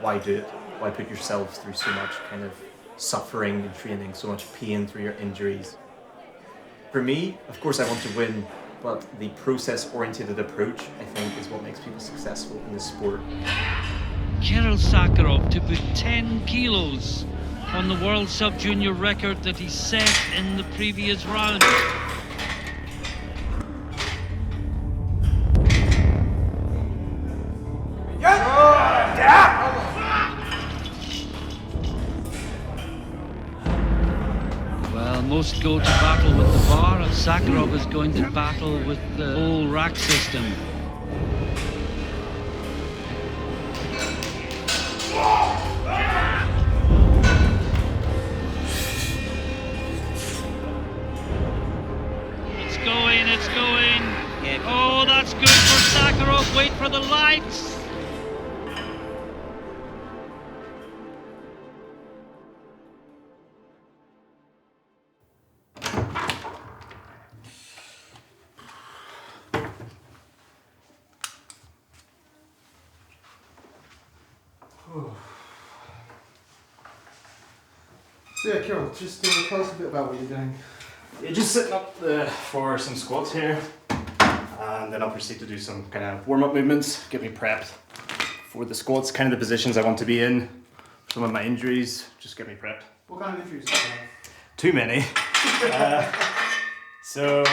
why do it? Why put yourself through so much kind of suffering and training, so much pain through your injuries? For me, of course I want to win, but the process-oriented approach, I think, is what makes people successful in this sport. Kirill Sakharov to put 10 kilos on the world sub-junior record that he set in the previous round. Well, most go to battle with the bar, and Sakharov is going to battle with the whole rack system. It's going. Oh, that's good for Sakharov. Wait for the lights. So yeah, Kirill, just tell us a bit about what you're doing. Yeah, just sitting up for some squats here, and then I'll proceed to do some kind of warm-up movements, get me prepped for the squats, kind of the positions I want to be in, some of my injuries, just get me prepped. What kind of injuries do you have? Too many. So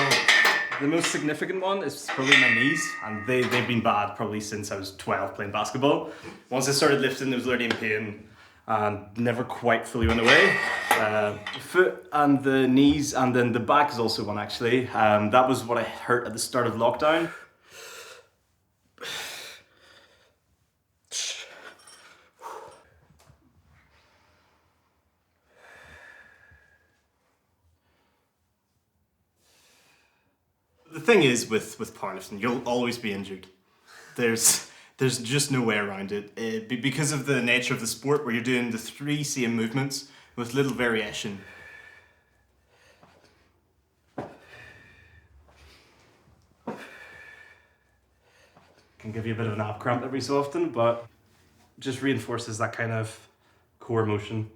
the most significant one is probably my knees, and they've been bad probably since I was 12 playing basketball. Once I started lifting, I was already in pain and never quite fully went away. The foot and the knees, and then the back is also one actually. That was what I hurt at the start of lockdown. The thing is with powerlifting, you'll always be injured. There's just no way around it. Because of the nature of the sport, where you're doing the 3 same movements with little variation. Can give you a bit of an ab cramp every so often, but just reinforces that kind of core motion.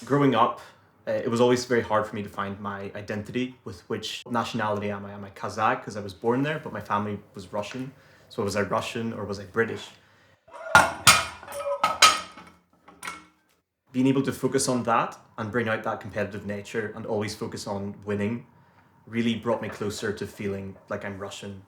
Growing up, it was always very hard for me to find my identity with which nationality am I? Am I Kazakh because I was born there, but my family was Russian. So was I Russian or was I British? Being able to focus on that and bring out that competitive nature and always focus on winning really brought me closer to feeling like I'm Russian.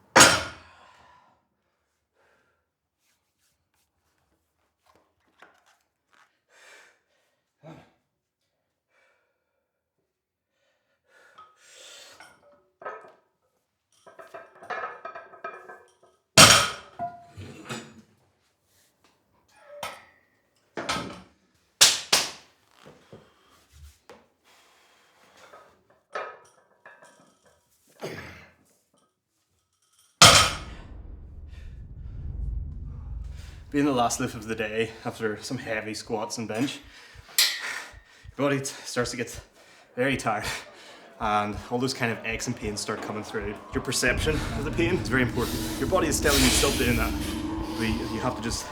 Being the last lift of the day after some heavy squats and bench, your body starts to get very tired and all those kind of aches and pains start coming through. Your perception of the pain is very important. Your body is telling you stop doing that, but you have to just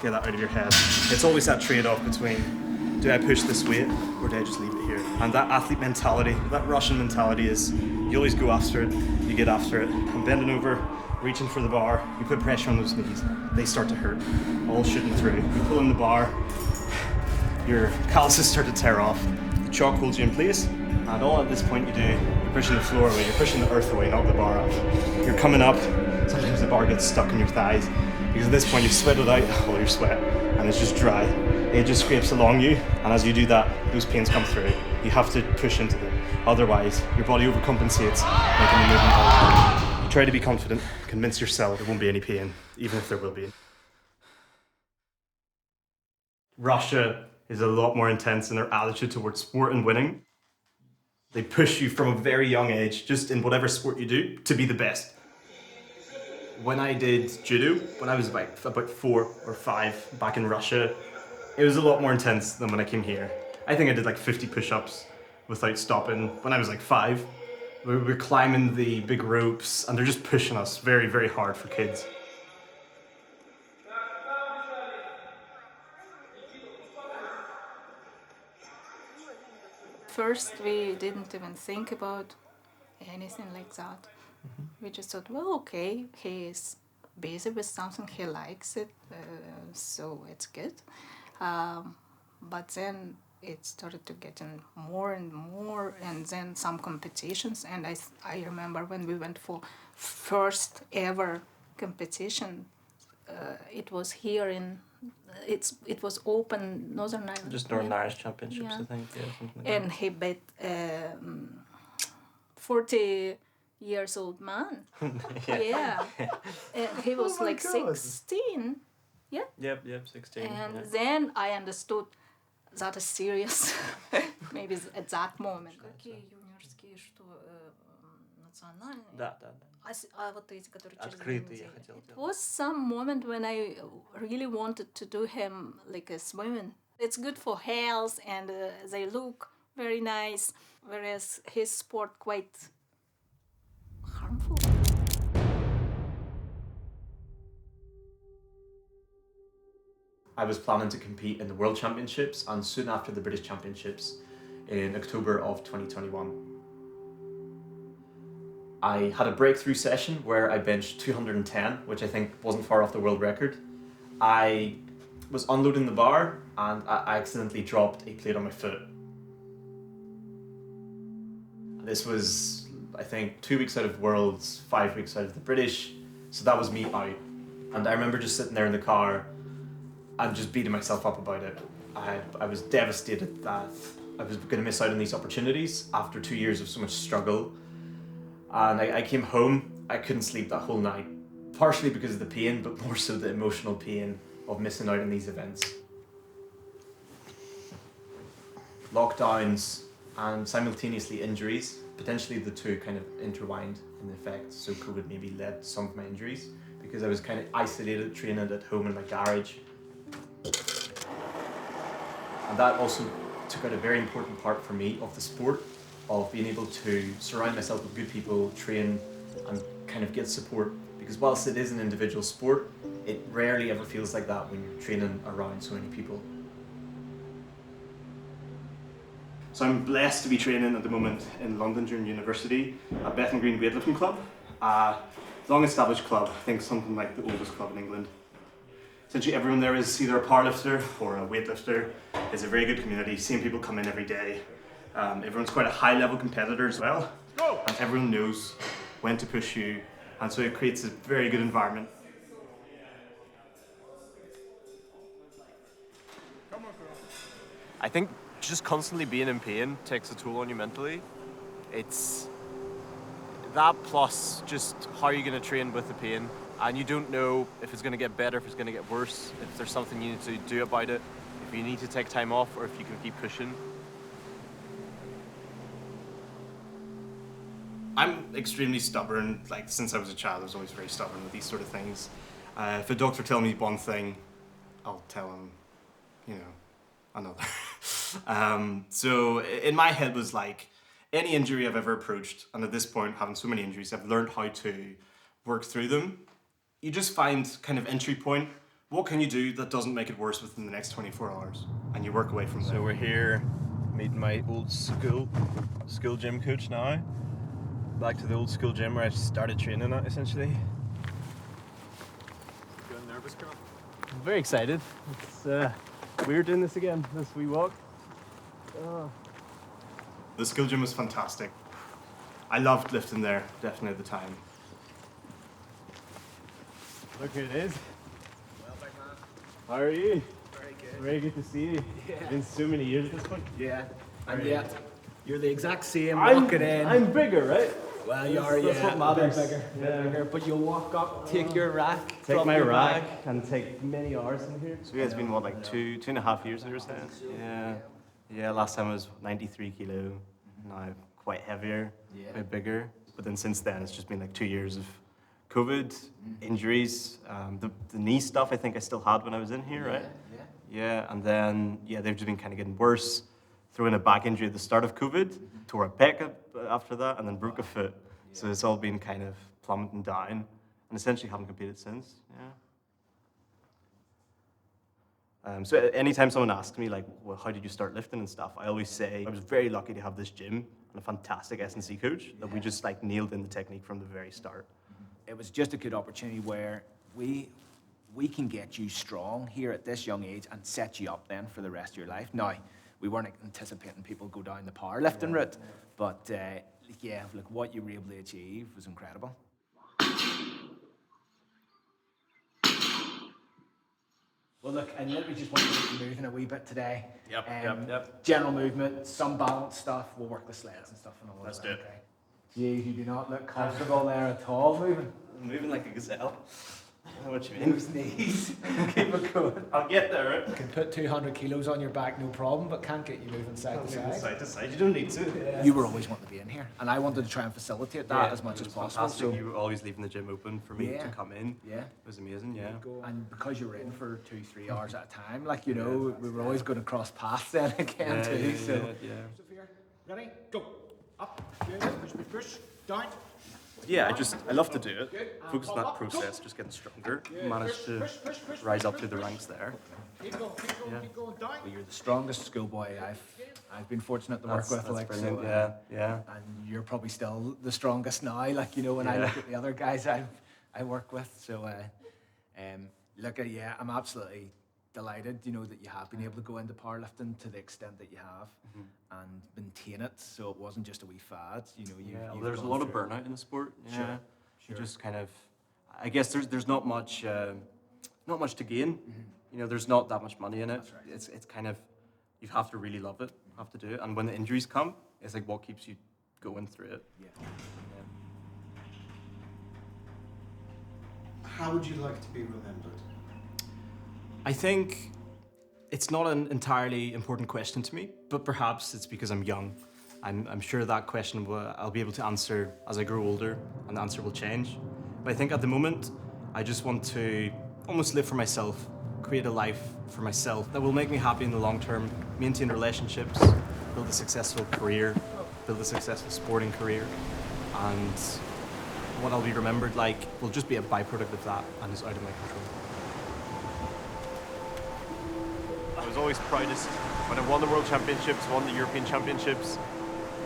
get that out of your head. It's always that trade-off between, do I push this weight or do I just leave it here? And that athlete mentality, that Russian mentality is, you always go after it, you get after it. I'm bending over, reaching for the bar, you put pressure on those knees, they start to hurt, all shooting through. You pull in the bar, your calluses start to tear off, the chalk holds you in place, and all at this point you do, you're pushing the floor away, you're pushing the earth away, not the bar up. You're coming up, sometimes the bar gets stuck in your thighs, because at this point you've sweated out all your sweat, and it's just dry. It just scrapes along you, and as you do that, those pains come through. You have to push into them, otherwise your body overcompensates, making the movement harder. Try to be confident, convince yourself there won't be any pain, even if there will be. Russia is a lot more intense in their attitude towards sport and winning. They push you from a very young age, just in whatever sport you do, to be the best. When I did judo, when I was about 4 or 5 back in Russia, it was a lot more intense than when I came here. I think I did like 50 push-ups without stopping when I was like 5. We're climbing the big ropes and they're just pushing us very, very hard for kids. first we didn't even think about anything like that. We just thought, well, okay, he is busy with something, he likes it, so it's good. But then it started to get in more and more, and then some competitions. And I remember when we went for first ever competition, it was here in, it was open Northern Ireland. Just Norn Irish Championships, Yeah. I think. Yeah, something like And he beat 40 years old man. Yeah. And he was my like God. 16. Yeah. that. Yep, 16. And yeah. then I understood that is serious. Maybe at that moment. Какие юниорские, что национальные? Да. А вот эти, которые через Открытые, я неделю. хотел It делать. was some moment when I really wanted to do him like a swimming. It's good for health and they look very nice, whereas his sport quite harmful. I was planning to compete in the World Championships and soon after the British Championships in October of 2021. I had a breakthrough session where I benched 210, which I think wasn't far off the world record. I was unloading the bar and I accidentally dropped a plate on my foot. This was, I think, 2 weeks out of Worlds, 5 weeks out of the British, so that was me out. And I remember just sitting there in the car and just beating myself up about it. I was devastated that I was going to miss out on these opportunities after 2 years of so much struggle. And I came home, I couldn't sleep that whole night, partially because of the pain, but more so the emotional pain of missing out on these events. Lockdowns and simultaneously injuries, potentially the two kind of intertwined in effect, so COVID maybe led to some of my injuries because I was kind of isolated, training at home in my garage. And that also took out a very important part for me of the sport, of being able to surround myself with good people, train and kind of get support. Because whilst it is an individual sport, it rarely ever feels like that when you're training around so many people. So I'm blessed to be training at the moment in London during university at Bethnal Green Weightlifting Club. Long established club, I think something like the oldest club in England. Essentially everyone there is either a powerlifter or a weightlifter. It's a very good community, seeing people come in every day. Everyone's quite a high level competitor as well. And everyone knows when to push you, and so it creates a very good environment. I think just constantly being in pain takes a toll on you mentally. It's that plus just how you're going to train with the pain, and you don't know if it's going to get better, if it's going to get worse, if there's something you need to do about it, if you need to take time off, or if you can keep pushing. I'm extremely stubborn. Like since I was a child, I was always very stubborn with these sort of things. If a doctor tells me one thing, I'll tell him, another. So in my head was like, any injury I've ever approached, and at this point, having so many injuries, I've learned how to work through them. You just find kind of entry point. What can you do that doesn't make it worse within the next 24 hours? And you work away from there. So we're here meeting my old school gym coach now. Back to the old school gym where I started training at, essentially. Feeling nervous, Kirill? I'm very excited. It's we're doing this again, this wee walk. The skill gym was fantastic. I loved lifting there, definitely at the time. Look who it is. Well, big man. How are you? Very good. Very good to see you. It's been so many years at this point. Yeah. And yet, you're the exact same I'm walking in. I'm bigger, right? Well, you are, That's yeah. what matters. A bit bigger. But you'll walk up, take your rack, Take drop my your rack bag. and take many hours in here. So yeah, it's been what, like 2.5 years, you were saying? Yeah, last time I was 93 kilo, now quite heavier, quite bigger. But then since then, it's just been like 2 years of COVID, injuries, the knee stuff I think I still had when I was in here, right? Yeah, and then, they've just been kind of getting worse. Threw in a back injury at the start of COVID, tore a pec after that, and then broke a foot. So it's all been kind of plummeting down, and essentially haven't competed since, So anytime someone asks me like, well, how did you start lifting and stuff, I always say I was very lucky to have this gym and a fantastic S&C coach that we just like nailed in the technique from the very start. It was just a good opportunity where we can get you strong here at this young age and set you up then for the rest of your life. Now, we weren't anticipating people go down the powerlifting route, but yeah, like what you were able to achieve was incredible. Well, look, and let me just want to get you moving a wee bit today. Yep. General movement, some balance stuff. We'll work the sleds and stuff and all Let's that. do it. Okay. Geez, you do not look comfortable there at all moving. Moving like a gazelle. I know what you mean. Those knees. Keep it going. I'll get there, right? You can put 200 kilos on your back, no problem, but can't get you moving side to side. Side to side, you don't need to. Yeah. You were always wanting to be in here, and I wanted to try and facilitate that as much it as was possible. fantastic. So, You were always leaving the gym open for me Yeah. to come in. yeah. It was amazing, yeah. And because you were in for 2-3 hours at a time, like, you know, we were always going to cross paths then again too. Yeah. Ready? Go. Up. Good. Push. Down. Yeah, I love to do it. Focus on that process, just getting stronger. Managed to rise up through the ranks there. Keep going. Down. Well, you're the strongest schoolboy I've been fortunate to work with. That's Like, brilliant, so, yeah. and you're probably still the strongest now. Like, you know, when I look at the other guys I work with. So, look, I'm absolutely delighted, you know, that you have been able to go into powerlifting to the extent that you have and maintain it. So it wasn't just a wee fad, you know. You've There's a gone lot of through- burnout in the sport. Yeah. Sure. You just kind of, I guess there's not much to gain. You know, there's not that much money in it. That's right. It's kind of, you have to really love it, have to do it. And when the injuries come, it's like what keeps you going through it. Yeah. How would you like to be remembered? I think it's not an entirely important question to me, but perhaps it's because I'm young. I'm sure that question I'll be able to answer as I grow older, and the answer will change. But I think at the moment, I just want to almost live for myself, create a life for myself that will make me happy in the long term, maintain relationships, build a successful career, build a successful sporting career, and what I'll be remembered like will just be a byproduct of that and is out of my control. I was always proudest when I won the World Championships, won the European Championships,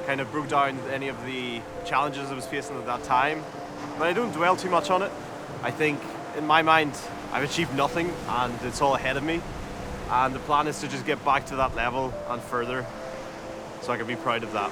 kind of broke down any of the challenges I was facing at that time. But I don't dwell too much on it. I think, in my mind, I've achieved nothing and it's all ahead of me. And the plan is to just get back to that level and further so I can be proud of that.